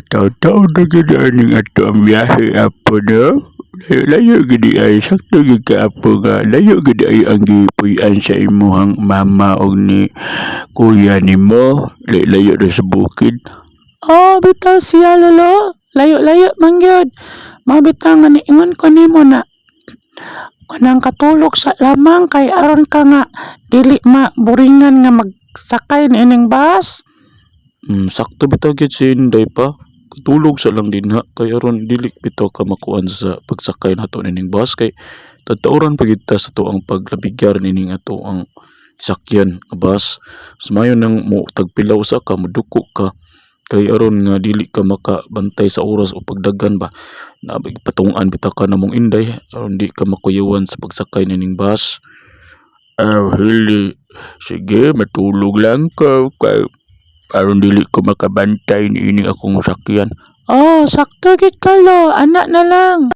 Taon-taon na gid aning ato ang biyahe apo no. Layo gid ay sakto gid ka apo nga layo gid ay ang gipuy-an sa imuhang mama og ni kuya nimo. Layo ra sa bukid. Oh, bitaw siya lolo. Layo-layo man gyud. Mabitaw nga niingon ko nimo na kanang katulog sa lamang kay aron ka nga dili maburingan nga magsakay niining bus. Sakto bitaw gyud si Inday pa. Katulog sa lang din ha kay aron dili bitaw ka makuan sa pagsakay nato nining bus kay tadtauran pa gyud ta sa tuang paglabigyan nining ato ang sakyan nga bus. Sumayo nang mo tagpilaw usa ka moduko ka kay aron nga dili ka makabantay sa oras o pagdagan ba. Nabig patungan bitaw ka namong Inday aron di ka makuyawan sa pagsakay nining bus. Hili. Sige, matulog lang ko. Kay aron dili ko makabantay niini akong sakyan. Oh, sakto gid ka lo. Anak na lang.